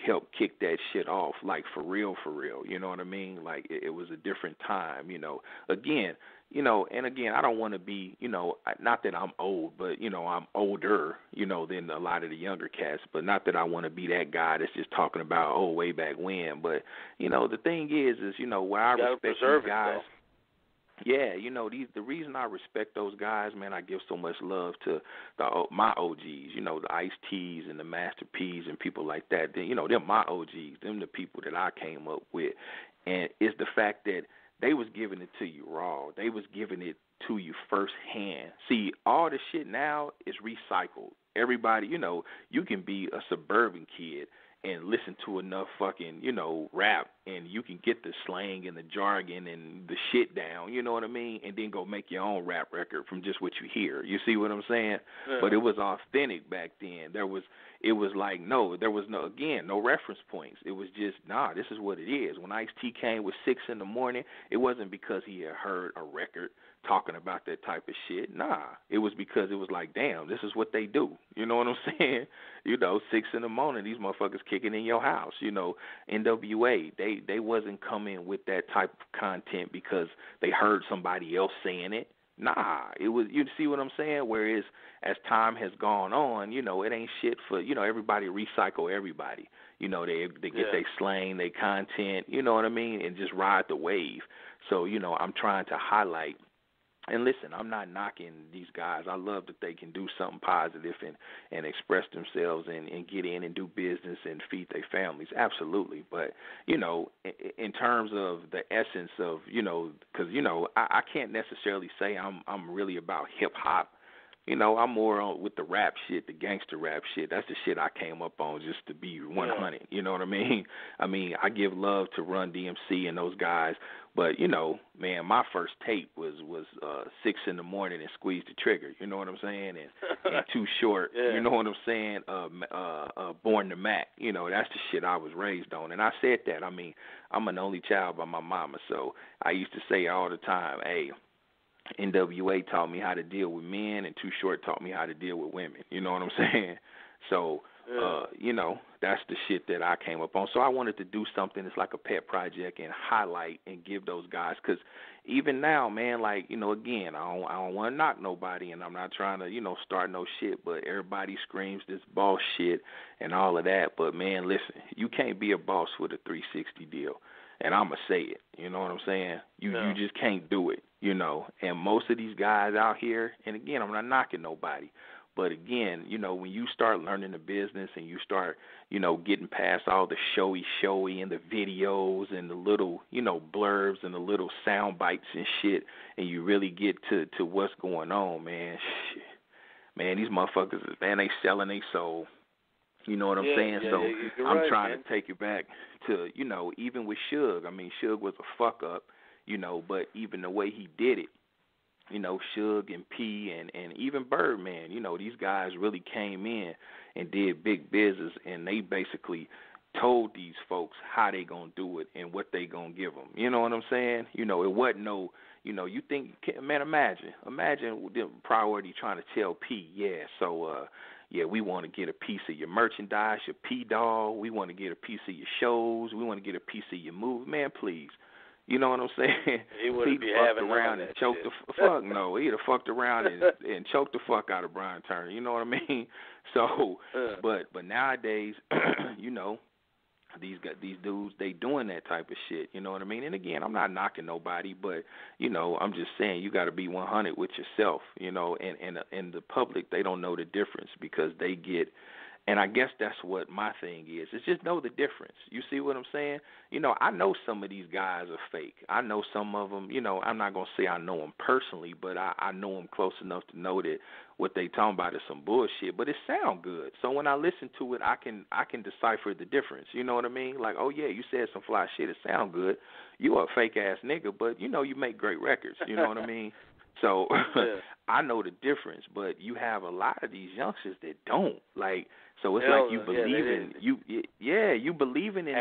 help kick that shit off, like for real, you know what I mean? Like it was a different time, Again, and again, I don't want to be, not that I'm old, but, I'm older, than a lot of the younger cats, but not that I want to be that guy that's just talking about, way back when. But, the thing is where I respect these guys. Yeah, the reason I respect those guys, man, I give so much love to my OGs, the Ice-T's and the Master P's and people like that. They're my OGs. Them the people that I came up with. And it's the fact that they was giving it to you raw. They was giving it to you firsthand. See, all the shit now is recycled. Everybody, you can be a suburban kid and listen to enough fucking, rap, and you can get the slang and the jargon and the shit down, you know what I mean? And then go make your own rap record from just what you hear. You see what I'm saying? Yeah. But it was authentic back then. There was no reference points. It was just, this is what it is. When Ice-T came with 6 in the morning, it wasn't because he had heard a record talking about that type of shit. It was because it was like, damn, this is what they do. You know what I'm saying? 6 in the morning, these motherfuckers kicking in your house. NWA, they wasn't coming with that type of content because they heard somebody else saying it. It was, you see what I'm saying? Whereas as time has gone on, it ain't shit for, everybody recycle everybody. They get their slang, their content, you know what I mean, and just ride the wave. So, I'm trying to highlight. And listen, I'm not knocking these guys. I love that they can do something positive and express themselves and get in and do business and feed their families. Absolutely. But, in terms of the essence of, because, I can't necessarily say I'm really about hip-hop. I'm more on with the rap shit, the gangster rap shit. That's the shit I came up on just to be 100. Yeah. You know what I mean? I give love to Run DMC and those guys, but man, my first tape was 6 in the morning and Squeeze the Trigger. You know what I'm saying? And Too Short. Yeah. You know what I'm saying? Born to Mac. That's the shit I was raised on. And I said that. I'm an only child by my mama, so I used to say all the time, hey, NWA taught me how to deal with men, and Too Short taught me how to deal with women. You know what I'm saying? So, that's the shit that I came up on. So I wanted to do something that's like a pet project and highlight and give those guys, because even now, man, like, again, I don't want to knock nobody, and I'm not trying to, start no shit, but everybody screams this boss shit and all of that. But, man, listen, you can't be a boss with a 360 deal. And I'm going to say it, you know what I'm saying? You just can't do it, And most of these guys out here, and again, I'm not knocking nobody, but again, when you start learning the business and you start, getting past all the showy and the videos and the little, blurbs and the little sound bites and shit, and you really get to what's going on, man, shit. Man, these motherfuckers, man, they selling their soul. You know what I'm saying? So I'm trying to take it back to, even with Suge. Suge was a fuck up, but even the way he did it, Suge and P and even Birdman, these guys really came in and did big business, and they basically told these folks how they gonna do it and what they gonna give them. You know what I'm saying? You know, it wasn't no, you know, you think, man, imagine the priority trying to tell P, yeah, we want to get a piece of your merchandise, your P-Doll. We want to get a piece of your shows. We want to get a piece of your movie. Man, please. You know what I'm saying? He wouldn't be fucked having around and choked shit. the fuck. No, he'd have fucked around and choked the fuck out of Brian Turner. You know what I mean? So, but nowadays, you know, these dudes, they doing that type of shit. You know what I mean? And again, I'm not knocking nobody, but you know, I'm just saying you got to be 100 with yourself. You know, and the public, they don't know the difference because they get. And I guess that's what my thing is. It's just know the difference. You see what I'm saying? You know, I know some of these guys are fake. I know some of them, you know, I'm not going to say I know them personally, but I know them close enough to know that what they talking about is some bullshit, but it sound good. So when I listen to it, I can decipher the difference. You know what I mean? Like, oh, yeah, you said some fly shit. It sound good. You a fake-ass nigga, but, you know, you make great records. You know what I mean? So I know the difference, but you have a lot of these youngsters that don't. Like, so it's like you believe in you believing in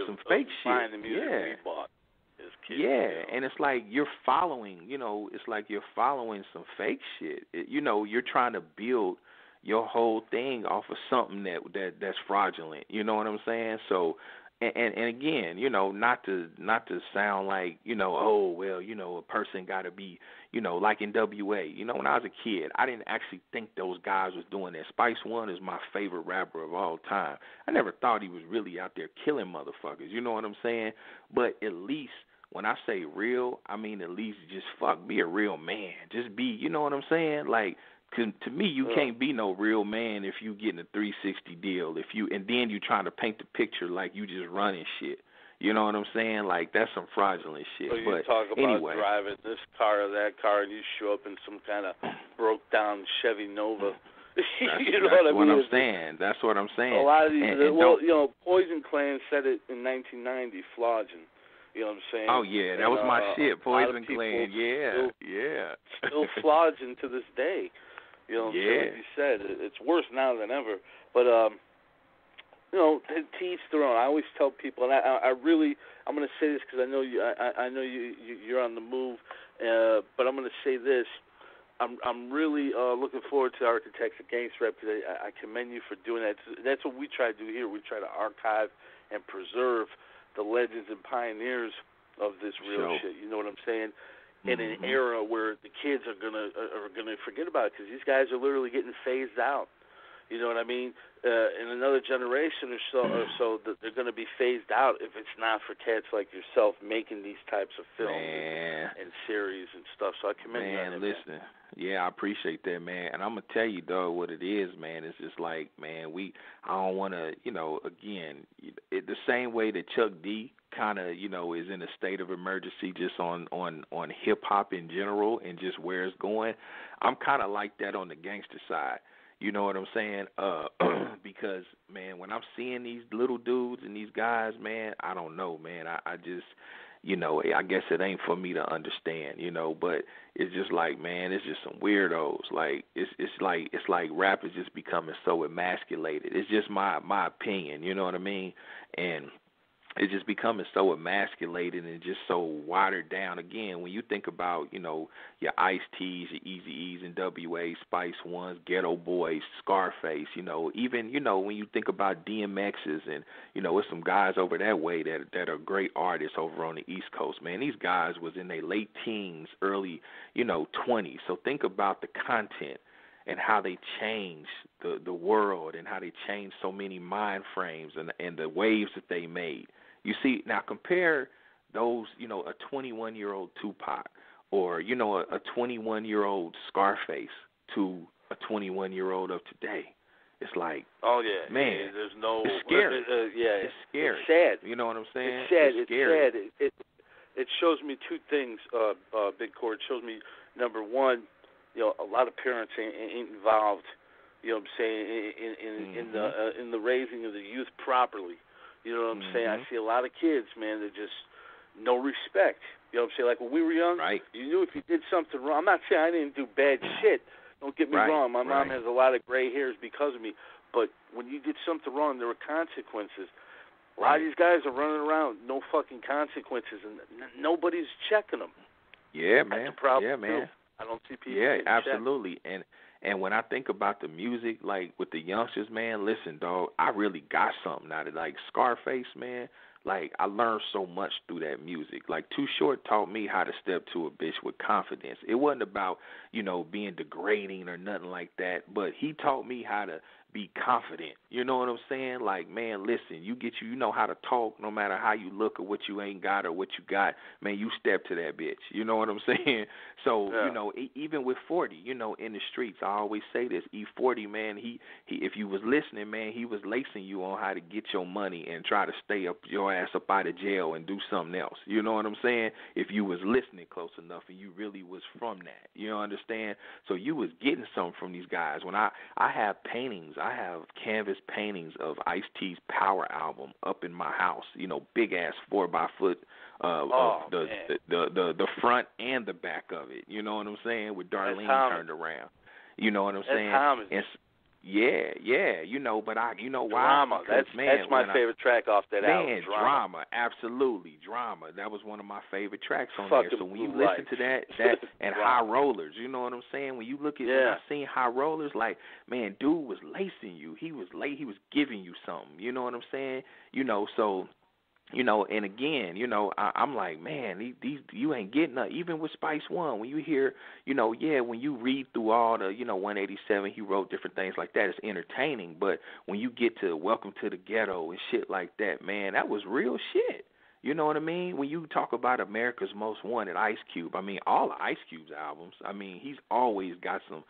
some fake shit. The music we bought as kids, and it's like you're following. You know, it's like you're following some fake shit. You know, you're trying to build your whole thing off of something that's fraudulent. You know what I'm saying? So. And again, you know, not to sound like, you know, oh, well, you know, a person got to be, you know, like in WA. You know, when I was a kid, I didn't actually think those guys was doing that. Spice One is my favorite rapper of all time. I never thought he was really out there killing motherfuckers. You know what I'm saying? But at least when I say real, I mean at least just be a real man. Just be, you know what I'm saying? Like, to me, you can't be no real man if you getting a 360 deal. And then you trying to paint the picture like you just running shit. You know what I'm saying? Like, that's some fraudulent shit. So you but talk about anyway, driving this car or that car, and you show up in some kind of broke down Chevy Nova. You know what I mean? That's what I'm saying. A lot of these, you know, Poison Clan said it in 1990, flogging. You know what I'm saying? Oh, yeah, that was my shit, Poison Clan. Still flogging to this day. You know what I'm saying? Like you said, it's worse now than ever. But, you know, to each their own. I always tell people, and I'm going to say this because I know you're on the move, but I'm going to say this. I'm really looking forward to Architects of Gangster Rap because I commend you for doing that. That's what we try to do here. We try to archive and preserve the legends and pioneers of this real shit. You know what I'm saying? In an era where the kids are gonna forget about it because these guys are literally getting phased out. You know what I mean? In another generation or so they're going to be phased out if it's not for cats like yourself making these types of films and series and stuff. So I commend you on that. Listen, yeah, I appreciate that, man. And I'm gonna tell you, though, what it is, man. It's just like, man, I don't want to, you know, again, the same way that Chuck D kind of, you know, is in a state of emergency just on hip hop in general and just where it's going. I'm kind of like that on the gangster side. You know what I'm saying? Because, man, when I'm seeing these little dudes and these guys, man, I don't know, man. I just, you know, I guess it ain't for me to understand, you know, but it's just like, man, it's just some weirdos. Like, it's like rap is just becoming so emasculated. It's just my opinion, you know what I mean? And it's just becoming so emasculated and just so watered down. Again, when you think about, you know, your Ice-T's, your Eazy-E's and W.A., Spice Ones, Ghetto Boys, Scarface, you know, even, you know, when you think about DMX's and, you know, with some guys over that way that are great artists over on the East Coast, man, these guys was in their late teens, early, you know, 20s. So think about the content and how they changed the world and how they changed so many mind frames and the waves that they made. You see, now compare those, you know, a 21-year-old Tupac or, you know, a 21-year-old Scarface to a 21-year-old of today. It's like, oh yeah, man, there's no, it's scary. It's scary. It's sad. You know what I'm saying? It's sad. It's scary. Sad. It shows me two things, Big Cord. It shows me, number one, you know, a lot of parents ain't involved. You know what I'm saying, in the raising of the youth properly. You know what I'm saying? I see a lot of kids, man, that just no respect. You know what I'm saying? Like when we were young, you knew if you did something wrong. I'm not saying I didn't do bad shit. Don't get me wrong. My mom has a lot of gray hairs because of me. But when you did something wrong, there were consequences. A lot of these guys are running around, no fucking consequences, and nobody's checking them. Yeah, man. That's a problem, yeah, man. too. I don't see people Yeah, getting absolutely. And when I think about the music, like with the youngsters, man, listen, dog, I really got something out of it. Like Scarface, man, like I learned so much through that music. Like Too Short taught me how to step to a bitch with confidence. It wasn't about, being degrading or nothing like that, but he taught me how to be confident. You know what I'm saying? Like, man, listen, you know how to talk no matter how you look or what you ain't got or what you got. Man, you step to that bitch. You know what I'm saying? So, even with 40, in the streets, I always say this, E40, man, he if you was listening, man, he was lacing you on how to get your money and try to stay up your ass up out of jail and do something else. You know what I'm saying? If you was listening close enough and you really was from that. You understand? So you was getting something from these guys. When I have paintings, I have canvas paintings of Ice-T's Power album up in my house, big ass 4x4 of the front and the back of it. You know what I'm saying? With Darlene turned around. You know what I'm saying? And, but why? Drama. Because, that's my favorite track off that album. Drama, absolutely, Drama. That was one of my favorite tracks on there. So when you listen to that and High Rollers, you know what I'm saying? When you look at when I seen High Rollers, like, man, dude was lacing you. He was giving you something. You know what I'm saying? So. And again, I'm like, man, these you ain't getting nothing. Even with Spice One, when you hear, when you read through all the, 187, he wrote different things like that. It's entertaining, but when you get to Welcome to the Ghetto and shit like that, man, that was real shit. You know what I mean? When you talk about America's Most Wanted, Ice Cube, I mean, all of Ice Cube's albums, I mean, he's always got some,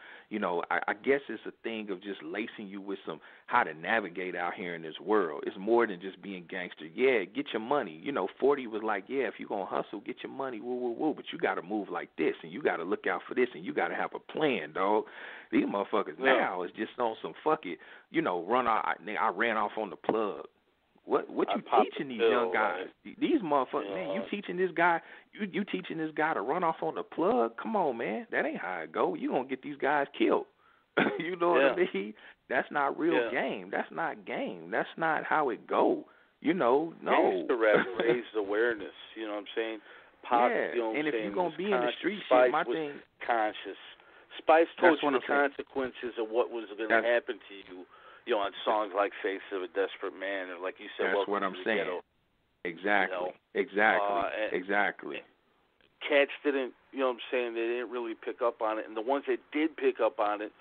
I guess it's a thing of just lacing you with some how to navigate out here in this world. It's more than just being gangster. Yeah, get your money. 40 was like, yeah, if you're going to hustle, get your money, woo, but you got to move like this, and you got to look out for this, and you got to have a plan, dog. These motherfuckers now is just on some fuck it, I ran off on the plug. What you teaching these young guys? These motherfuckers, man, you teaching this guy to run off on the plug? Come on, man. That ain't how it go. You gonna get these guys killed. You know what I mean? That's not real game. That's not game. That's not how it go. No. Gangster Rap raised awareness, you know what I'm saying? Pop, and if you're gonna be in the street Spice shit, my thing conscious. Spice told you the consequences of what was gonna happen to you. On songs like Face of a Desperate Man, or like you said, that's what I'm saying. Ghetto. Exactly. Exactly. Cats didn't, they didn't really pick up on it. And the ones that did pick up on it,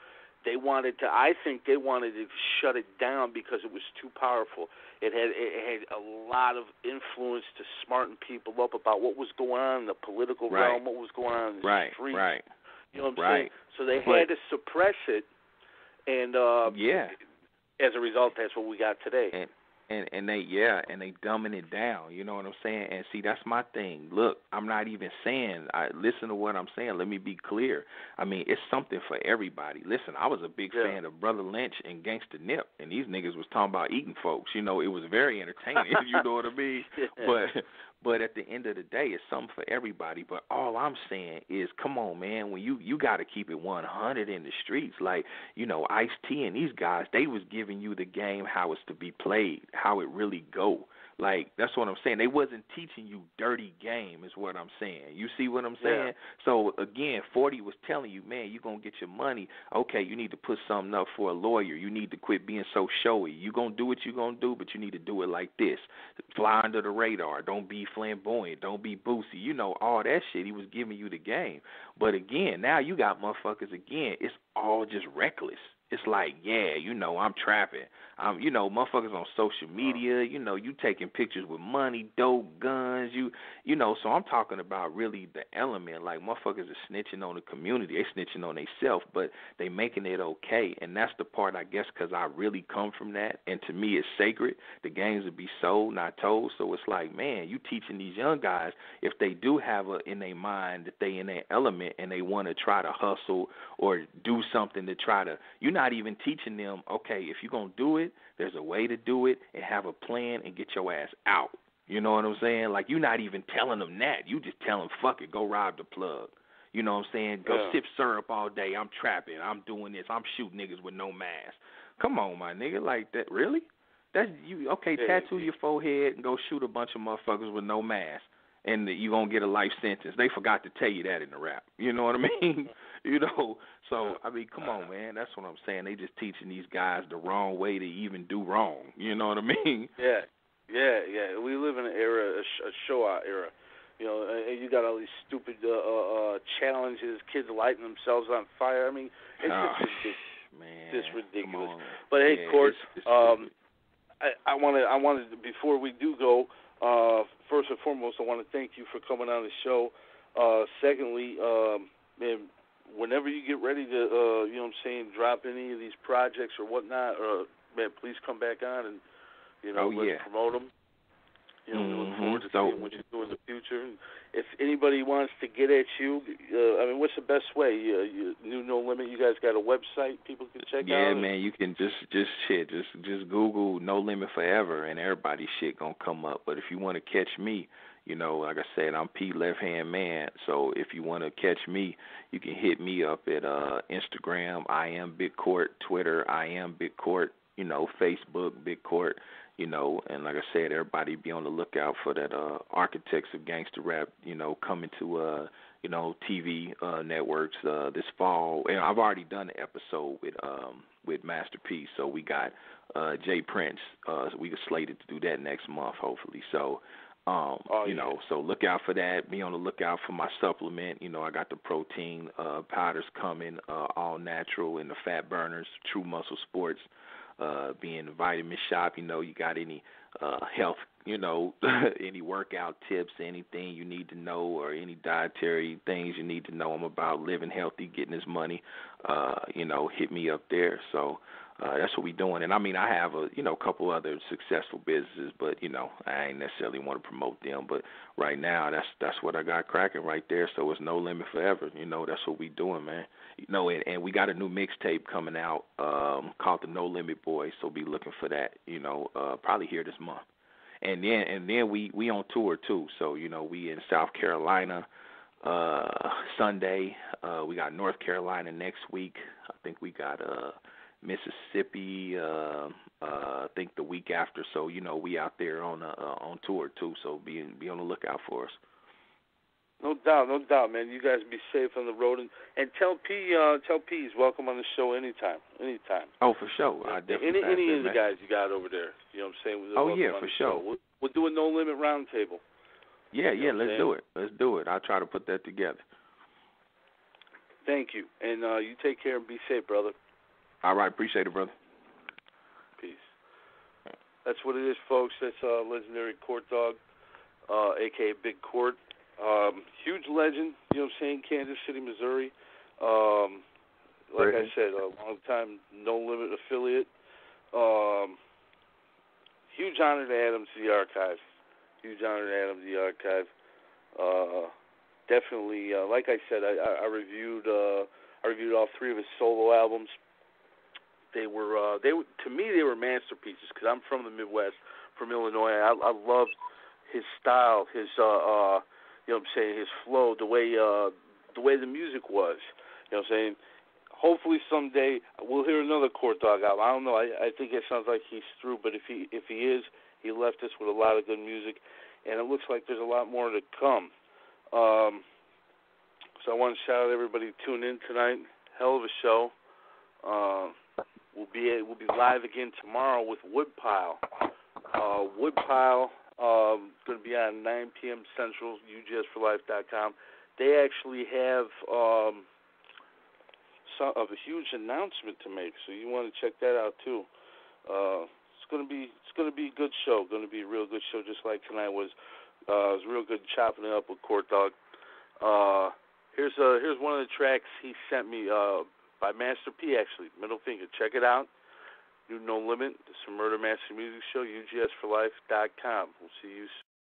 I think they wanted to shut it down because it was too powerful. It had a lot of influence to smarten people up about what was going on in the political realm, what was going on in the streets. Right. You know what I'm saying? So they had to suppress it, and as a result, that's what we got today. And they dumbing it down. You know what I'm saying? And see, that's my thing. Look, I'm not even saying. Listen to what I'm saying. Let me be clear. I mean, it's something for everybody. Listen, I was a big fan of Brother Lynch and Gangsta Nip, and these niggas was talking about eating folks. It was very entertaining. You know what I mean? But at the end of the day, it's something for everybody. But all I'm saying is, come on, man, when you got to keep it 100 in the streets. Like, Ice-T and these guys, they was giving you the game how it's to be played, how it really go. Like, that's what I'm saying. They wasn't teaching you dirty game is what I'm saying. You see what I'm saying? So, again, 40 was telling you, man, you're going to get your money. Okay, you need to put something up for a lawyer. You need to quit being so showy. You're going to do what you're going to do, but you need to do it like this. Fly under the radar. Don't be flamboyant. Don't be boozy. All that shit. He was giving you the game. But, again, now you got motherfuckers, again, it's all just reckless. It's like, I'm trapping. Motherfuckers on social media, you taking pictures with money, dope, guns, so I'm talking about really the element, like motherfuckers are snitching on the community. They snitching on themselves, but they making it okay, and that's the part, I guess, because I really come from that, and to me it's sacred. The games will be sold, not told, so it's like, man, you teaching these young guys, if they do have in their mind that they in their element and they want to try to hustle or do something to try to, you're not even teaching them, okay, if you're going to do it, there's a way to do it and have a plan and get your ass out. You know what I'm saying? Like, you're not even telling them that. You just tell them, fuck it, go rob the plug. You know what I'm saying? Go sip syrup all day. I'm trapping. I'm doing this. I'm shooting niggas with no mask. Come on, my nigga. Like that, really? That's you. Okay, tattoo your forehead and go shoot a bunch of motherfuckers with no mask, and you gonna get a life sentence. They forgot to tell you that in the rap. You know what I mean? You know. So I mean, come on, man. That's what I'm saying. They just teaching these guys the wrong way to even do wrong. You know what I mean? Yeah. We live in an era, a show-out era. You know, you got all these stupid challenges, kids lighting themselves on fire. I mean, it's just ridiculous. Man, just ridiculous. Come on. But hey, Court, it's I wanted before we do go, first and foremost, I want to thank you for coming on the show. Secondly, man, whenever you get ready to, you know what I'm saying, drop any of these projects or whatnot, man, please come back on and, you know, let's promote them. You know, we look forward to seeing what you do in the future. And if anybody wants to get at you, I mean, what's the best way? New No Limit, you guys got a website people can check out? Yeah, man, you can just Google No Limit Forever, and everybody's shit gonna come up. But if you want to catch me, you know, like I said, I'm P Left Hand Man. So if you want to catch me, you can hit me up at Instagram, I am Big Court, Twitter, I am Big Court, you know, Facebook, Big Court. You know, and like I said, everybody be on the lookout for that Architects of Gangster Rap, you know, coming to, you know, TV networks this fall. And I've already done an episode with Master P, so we got Jay Prince. So we are slated to do that next month, hopefully. So, you know, so look out for that. Be on the lookout for my supplement. You know, I got the protein powders coming, all natural, and the fat burners, True Muscle Sports. Being the vitamin shop, you know, you got any health, you know, any workout tips, anything you need to know, or any dietary things you need to know. I'm about living healthy, getting this money, you know, hit me up there. So that's what we doing. And I mean, I have a couple other successful businesses, but you know, I ain't necessarily want to promote them. But right now, that's what I got cracking right there. So it's No Limit Forever. You know, that's what we doing, man. You know, and we got a new mixtape coming out called the No Limit Boys. So be looking for that. You know, probably here this month. And then we on tour too. So you know, we in South Carolina Sunday. We got North Carolina next week. I think we got Mississippi, I think the week after. So you know, we out there on tour too. So be on the lookout for us. No doubt, man. You guys be safe on the road, and tell P he's welcome on the show anytime. Oh, for sure. I definitely any of the guys you got over there. You know what I'm saying? Oh yeah, for sure. We'll do a No Limit roundtable. Yeah, let's do it. I'll try to put that together. Thank you, and you take care and be safe, brother. All right, appreciate it, brother. Peace. That's what it is, folks. That's legendary Court Dog, a.k.a. Big Court. Huge legend, you know what I'm saying, Kansas City, Missouri. Like I said, a long-time No Limit affiliate. Huge honor to add him to the archive. Definitely, like I said, I reviewed all three of his solo albums. They were to me they were masterpieces because I'm from the Midwest, from Illinois. I loved his style, his you know what I'm saying, his flow, the way the music was. You know what I'm saying? Hopefully someday we'll hear another Court Dog album. I don't know. I think it sounds like he's through, but if he is, he left us with a lot of good music, and it looks like there's a lot more to come. So I want to shout out everybody tune in tonight. Hell of a show. We'll be live again tomorrow with Woodpile. Woodpile going to be on 9 p.m. Central, UGSforlife.com. They actually have a huge announcement to make, so you want to check that out too. It's going to be a good show. Going to be a real good show, just like tonight was. It was real good chopping it up with Court Dog. Here's one of the tracks he sent me by Master P, actually. Middle Finger. Check it out. New No Limit. It's a Murder Master Music Show, UGSforlife.com. We'll see you soon.